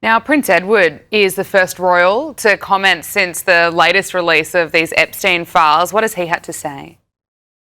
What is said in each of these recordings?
Now, Prince Edward is the first royal to comment since the latest release of these Epstein files. What has he had to say?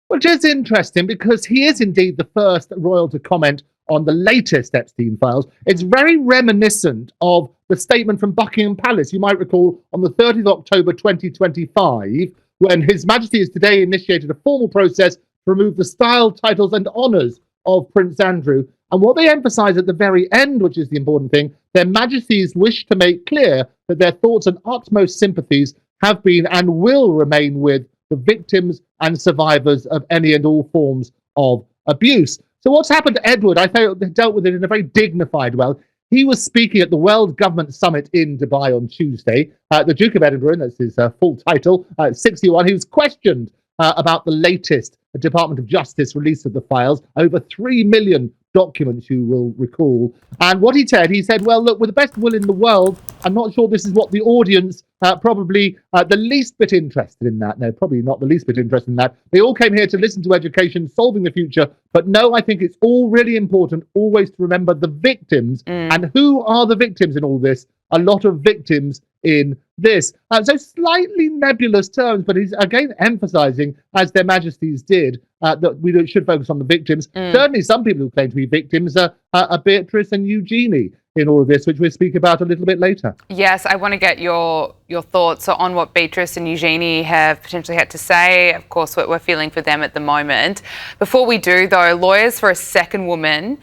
Which is interesting because he is indeed the first royal to comment on the latest Epstein files. It's very reminiscent of the statement from Buckingham Palace. You might recall on the 30th of October 2025, when His Majesty has today initiated a formal process to remove the style, titles and honours of Prince Andrew. And what they emphasise at the very end, which is the important thing, their Majesties wish to make clear that their thoughts and utmost sympathies have been and will remain with the victims and survivors of any and all forms of abuse. So what's happened to Edward, I felt they dealt with it in a very dignified way. He was speaking at the World Government Summit in Dubai on Tuesday. The Duke of Edinburgh, and that's his full title, 61, he was questioned about the latest Department of Justice release of the files, over 3 million documents, you will recall. And what he said, well, look, with the best will in the world, I'm not sure this is what the audience probably the least bit interested in that. No, probably not the least bit interested in that. They all came here to listen to education, solving the future. But no, I think it's all really important always to remember the victims. And who are the victims in all this? A lot of victims in this. So slightly nebulous terms, but he's again emphasising, as their Majesties did, that we should focus on the victims. Certainly some people who claim to be victims are Beatrice and Eugenie in all of this, which we'll speak about a little bit later. Yes, I want to get your thoughts on what Beatrice and Eugenie have potentially had to say. Of course, what we're feeling for them at the moment. Before we do, though, lawyers for a second woman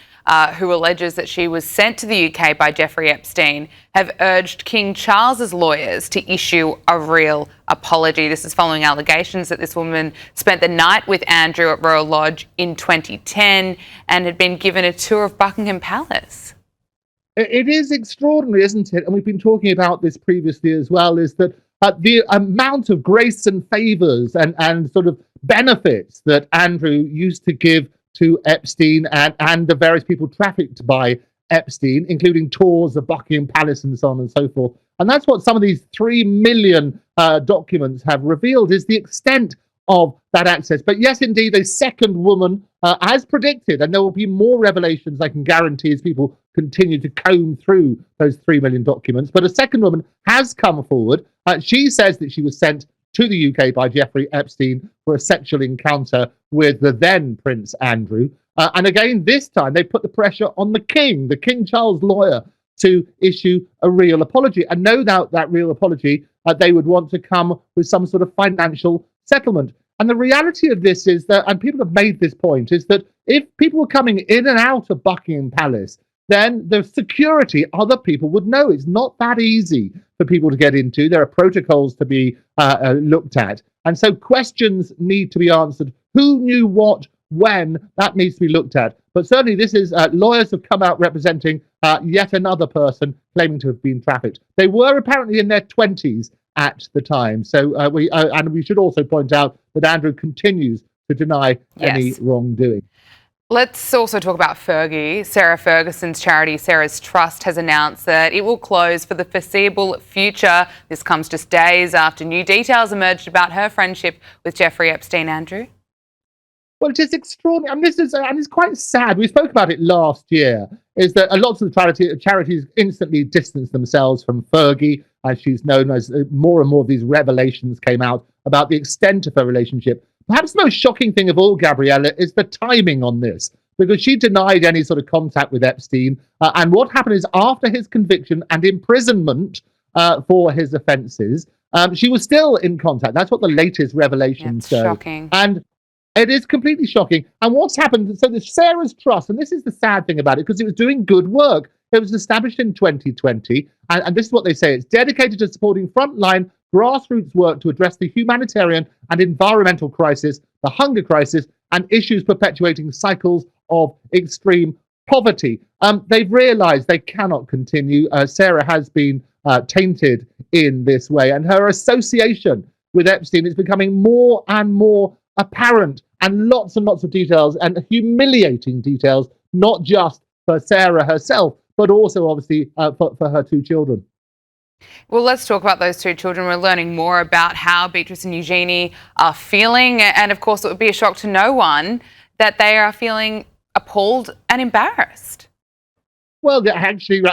who alleges that she was sent to the UK by Jeffrey Epstein have urged King Charles's lawyers to issue a real apology. This is following allegations that this woman spent the night with Andrew at Royal Lodge in 2010 and had been given a tour of Buckingham Palace. It is extraordinary, isn't it? And we've been talking about this previously as well, is that the amount of grace and favours and sort of benefits that Andrew used to give to Epstein and the various people trafficked by Epstein, including tours of Buckingham Palace and so on and so forth. And that's what some of these 3 million documents have revealed, is the extent of that access. But yes, indeed, a second woman, as predicted, and there will be more revelations, I can guarantee, as people continue to comb through those 3 million documents. But a second woman has come forward. She says that she was sent to the UK by Jeffrey Epstein for a sexual encounter with the then Prince Andrew. And again, this time they put the pressure on the King Charles lawyer, to issue a real apology. And no doubt that real apology, they would want to come with some sort of financial settlement. And the reality of this is that, and people have made this point, is that if people were coming in and out of Buckingham Palace, then the security, other people would know. It's not that easy for people to get into. There are protocols to be looked at. And so questions need to be answered. Who knew what, when? That needs to be looked at. But certainly this is, lawyers have come out representing yet another person claiming to have been trafficked. They were apparently in their 20s at the time. So we should also point out that Andrew continues to deny any wrongdoing. Let's also talk about Fergie. Sarah Ferguson's charity, Sarah's Trust, has announced that it will close for the foreseeable future. This comes just days after new details emerged about her friendship with Jeffrey Epstein. Andrew? Well, it is extraordinary. I mean, and it's quite sad. We spoke about it last year, is that lots of the charities instantly distanced themselves from Fergie, as she's known, as more and more of these revelations came out about the extent of her relationship. Perhaps the most shocking thing of all, Gabriella, is the timing on this, because she denied any sort of contact with Epstein. And what happened is, after his conviction and imprisonment for his offences, she was still in contact. That's what the latest revelations show. Shocking. And it is completely shocking. And what's happened, so the Sarah's Trust, and this is the sad thing about it, because it was doing good work. It was established in 2020, and this is what they say. It's dedicated to supporting frontline grassroots work to address the humanitarian and environmental crisis, the hunger crisis, and issues perpetuating cycles of extreme poverty. They've realised they cannot continue. Sarah has been tainted in this way, and her association with Epstein is becoming more and more apparent, and lots of details, and humiliating details, not just for Sarah herself, but also obviously for her 2 children. Well, let's talk about those 2 children. We're learning more about how Beatrice and Eugenie are feeling. And of course, it would be a shock to no one that they are feeling appalled and embarrassed. Well, they're actually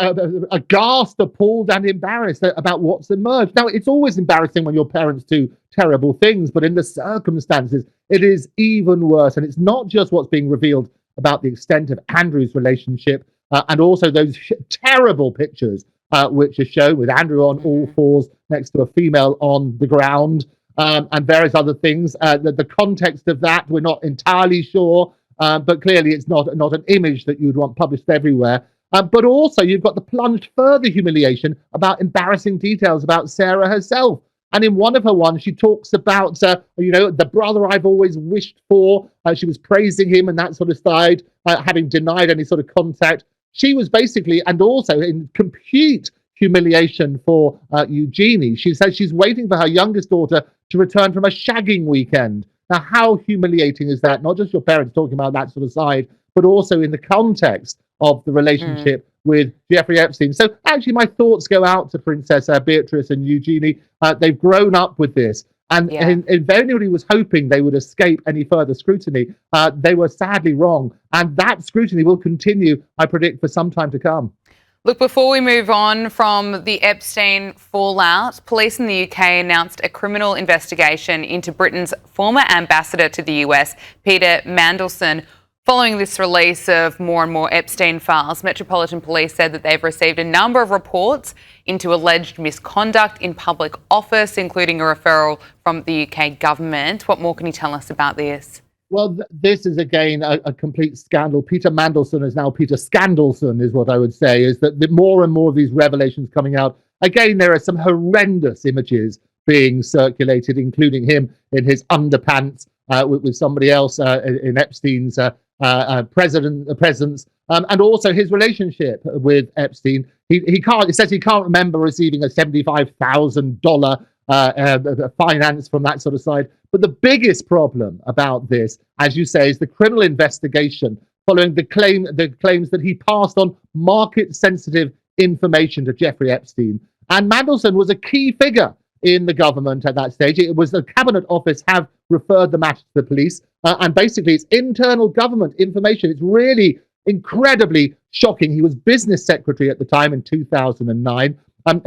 aghast, appalled, and embarrassed about what's emerged. Now, it's always embarrassing when your parents do terrible things, but in the circumstances, it is even worse. And it's not just what's being revealed about the extent of Andrew's relationship, and also those terrible pictures which are shown with Andrew on all fours next to a female on the ground, and various other things. The context of that, we're not entirely sure, but clearly it's not an image that you'd want published everywhere. But also, you've got the plunged further humiliation about embarrassing details about Sarah herself. And in one of her ones, she talks about, the brother I've always wished for. She was praising him and that sort of side, having denied any sort of contact. She was basically, and also in complete humiliation for Eugenie. She says she's waiting for her youngest daughter to return from a shagging weekend. Now, how humiliating is that? Not just your parents talking about that sort of side, but also in the context of the relationship with Jeffrey Epstein. So actually, my thoughts go out to Princess Beatrice and Eugenie. They've grown up with this. And if anybody was hoping they would escape any further scrutiny, they were sadly wrong. And that scrutiny will continue, I predict, for some time to come. Look, before we move on from the Epstein fallout, police in the UK announced a criminal investigation into Britain's former ambassador to the US, Peter Mandelson. Following this release of more and more Epstein files, Metropolitan Police said that they've received a number of reports into alleged misconduct in public office, including a referral from the UK government. What more can you tell us about this? Well, this is, again, a complete scandal. Peter Mandelson is now Peter Scandalson, is what I would say, is that the more and more of these revelations coming out. Again, there are some horrendous images being circulated, including him in his underpants with somebody else in Epstein's presence, and also his relationship with Epstein. He says he can't remember receiving a $75,000 finance from that sort of side. But the biggest problem about this, as you say, is the criminal investigation following the claims that he passed on market-sensitive information to Jeffrey Epstein. And Mandelson was a key figure in the government at that stage. It was the Cabinet Office have referred the matter to the police, and basically it's internal government information. It's really incredibly shocking. He was business secretary at the time in 2009.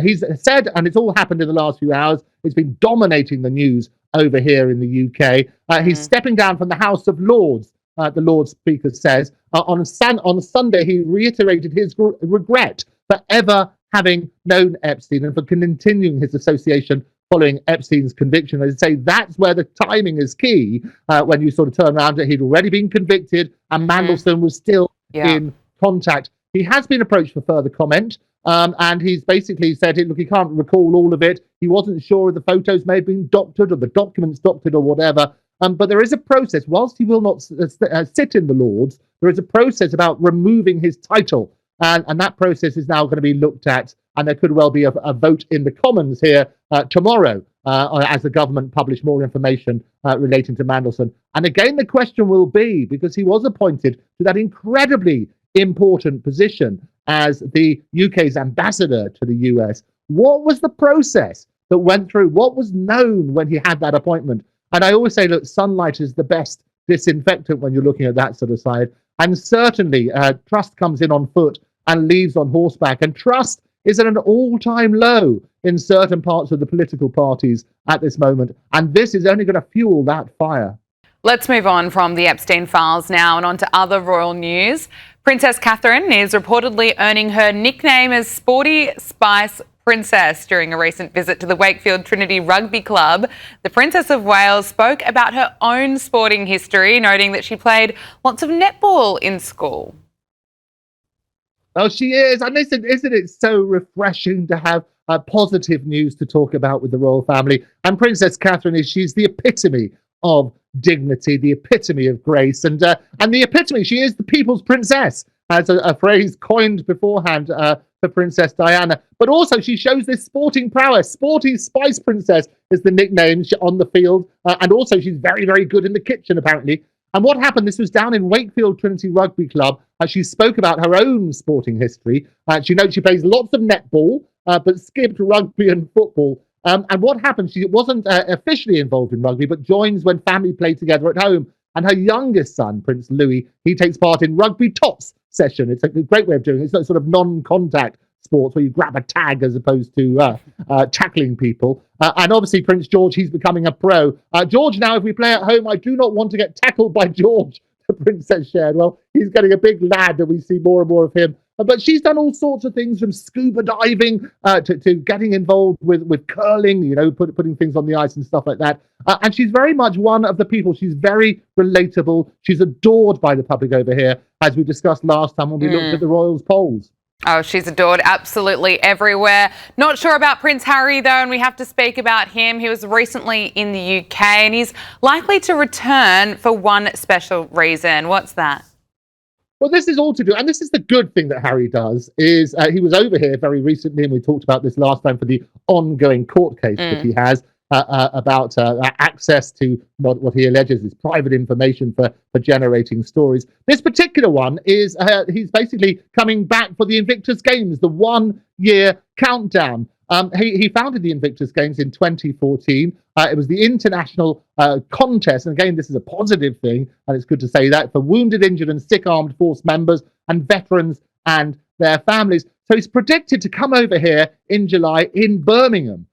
He's said, and it's all happened in the last few hours, it's been dominating the news over here in the UK. He's stepping down from the House of Lords, the Lord Speaker says. On Sunday, he reiterated his regret for ever having known Epstein and for continuing his association following Epstein's conviction. As I say, that's where the timing is key. When you sort of turn around, he'd already been convicted and Mandelson was still in contact. He has been approached for further comment. And he's basically said, look, he can't recall all of it. He wasn't sure if the photos may have been doctored or the documents doctored or whatever. But there is a process. Whilst he will not sit in the Lords, there is a process about removing his title. And that process is now going to be looked at. And there could well be a vote in the Commons here tomorrow as the government publish more information relating to Mandelson. And again, the question will be, because he was appointed to that incredibly important position as the UK's ambassador to the US, what was the process that went through? What was known when he had that appointment? And I always say, look, sunlight is the best disinfectant when you're looking at that sort of side. And certainly trust comes in on foot and leaves on horseback. And trust is at an all-time low in certain parts of the political parties at this moment. And this is only going to fuel that fire. Let's move on from the Epstein files now and on to other royal news. Princess Catherine is reportedly earning her nickname as Sporty Spice Princess during a recent visit to the Wakefield Trinity Rugby Club. The Princess of Wales spoke about her own sporting history, noting that she played lots of netball in school. Oh, she is. And listen, isn't it so refreshing to have positive news to talk about with the royal family? And Princess Catherine she's the epitome of dignity, the epitome of grace, and the epitome. She is the people's princess, as a phrase coined beforehand for Princess Diana. But also she shows this sporting prowess. Sporty Spice Princess is the nickname on the field, and also she's very, very good in the kitchen, apparently. And what happened, this was down in Wakefield Trinity Rugby Club. She spoke about her own sporting history. She knows she plays lots of netball, but skipped rugby and football. And what happened, she wasn't officially involved in rugby, but joins when family play together at home. And her youngest son, Prince Louis, he takes part in rugby tops session. It's a great way of doing it. It's a sort of non-contact sports where you grab a tag as opposed to tackling people. And obviously Prince George, he's becoming a pro. George, now, if we play at home, I do not want to get tackled by George, the princess shared. Well, he's getting a big lad and we see more and more of him. But she's done all sorts of things, from scuba diving to getting involved with curling, you know, putting things on the ice and stuff like that. And she's very much one of the people. She's very relatable. She's adored by the public over here, as we discussed last time when we looked at the Royals polls. Oh, she's adored absolutely everywhere. Not sure about Prince Harry, though, and we have to speak about him. He was recently in the UK and he's likely to return for one special reason. What's that? Well, this is all to do, and this is the good thing that Harry does, is he was over here very recently, and we talked about this last time, for the ongoing court case that he has about access to what he alleges is private information for generating stories. This particular one is he's basically coming back for the Invictus Games, the 1-year countdown. He founded the Invictus Games in 2014. It was the international contest, and again, this is a positive thing, and it's good to say that, for wounded, injured and sick armed force members and veterans and their families. So he's predicted to come over here in July in Birmingham.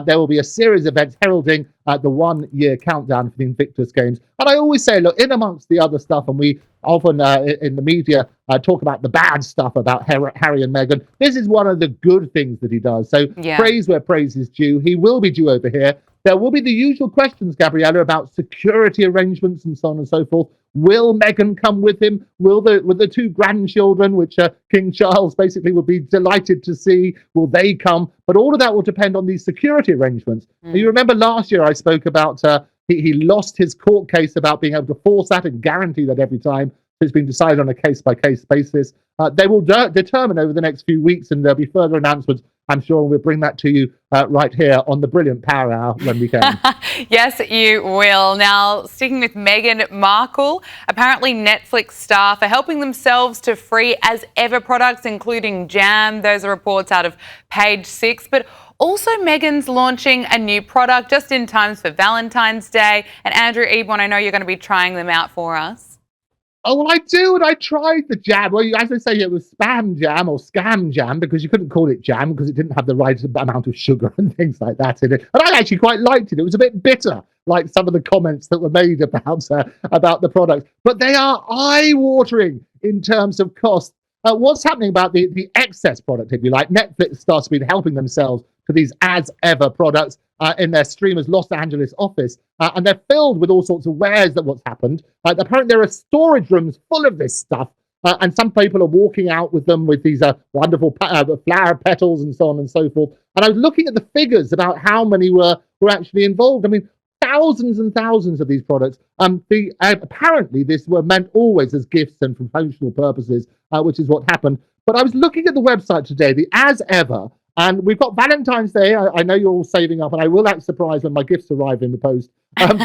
There will be a series of events heralding the 1-year countdown for the Invictus Games. And I always say, look, in amongst the other stuff, and we often in the media talk about the bad stuff about Harry and Meghan, this is one of the good things that he does. So praise where praise is due. He will be due over here. There will be the usual questions, Gabriella, about security arrangements and so on and so forth. Will Meghan come with him? Will the two grandchildren, which King Charles basically would be delighted to see, will they come? But all of that will depend on these security arrangements. You remember last year I spoke about he lost his court case about being able to force that and guarantee that every time. So it's been decided on a case-by-case basis. They will determine over the next few weeks, and there'll be further announcements, I'm sure, and we'll bring that to you right here on the brilliant Power Hour when we can. Yes, you will. Now, sticking with Meghan Markle, apparently Netflix staff are helping themselves to free as ever products, including jam. Those are reports out of Page 6. But also, Meghan's launching a new product just in time for Valentine's Day. And Andrew Eborn, I know you're going to be trying them out for us. Oh, well, I do, and I tried the jam. Well, as I say, it was spam jam or scam jam, because you couldn't call it jam because it didn't have the right amount of sugar and things like that in it. And I actually quite liked it. It was a bit bitter, like some of the comments that were made about the product. But they are eye-watering in terms of cost. What's happening about the excess product, if you like? Netflix starts to be helping themselves to these as-ever products in their streamer's Los Angeles office, and they're filled with all sorts of wares that what's happened. Apparently there are storage rooms full of this stuff, and some people are walking out with them with these wonderful flower petals and so on and so forth. And I was looking at the figures about how many were actually involved. I mean, thousands and thousands of these products. Apparently this were meant always as gifts and for promotional purposes, which is what happened. But I was looking at the website today, the As Ever, and we've got Valentine's Day. I know you're all saving up, and I will act surprised when my gifts arrive in the post. But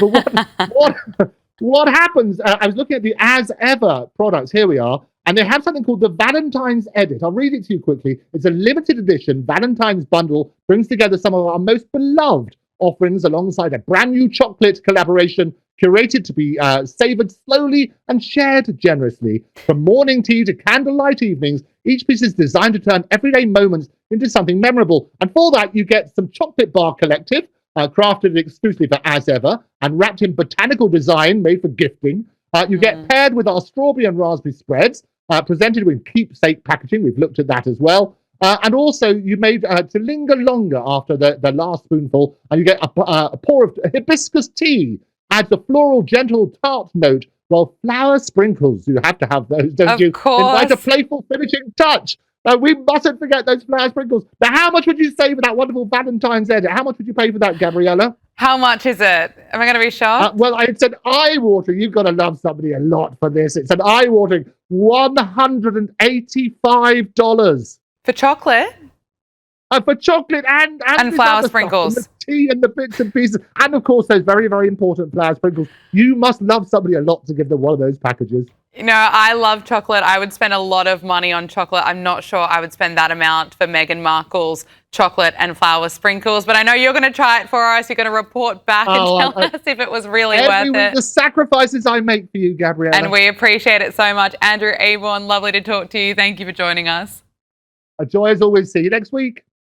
what happens? I was looking at the As Ever products. Here we are. And they have something called the Valentine's Edit. I'll read it to you quickly. It's a limited edition Valentine's bundle, brings together some of our most beloved offerings alongside a brand new chocolate collaboration curated to be savoured slowly and shared generously. From morning tea to candlelight evenings, each piece is designed to turn everyday moments into something memorable. And for that, you get some chocolate bar collective, crafted exclusively for As Ever, and wrapped in botanical design made for gifting. You get paired with our strawberry and raspberry spreads, presented with keepsake packaging. We've looked at that as well. And also, you made to linger longer after the last spoonful, and you get a pour of hibiscus tea. Adds a floral, gentle, tart note, while flower sprinkles. You have to have those, don't you? Of course. Invite a playful finishing touch. We mustn't forget those flower sprinkles. Now, how much would you say for that wonderful Valentine's edit? How much would you pay for that, Gabriella? How much is it? Am I going to be shocked? Well, it's an eye-watering. You've got to love somebody a lot for this. It's an eye-watering $185. For chocolate? For chocolate and flower sprinkles. And the tea and the bits and pieces. And, of course, those very, very important flower sprinkles. You must love somebody a lot to give them one of those packages. You know, I love chocolate. I would spend a lot of money on chocolate. I'm not sure I would spend that amount for Meghan Markle's chocolate and flour sprinkles, but I know you're going to try it for us. You're going to report back and tell us if it was really worth it. The sacrifices I make for you, Gabriella. And we appreciate it so much. Andrew Eborn, lovely to talk to you. Thank you for joining us. A joy as always. See you next week.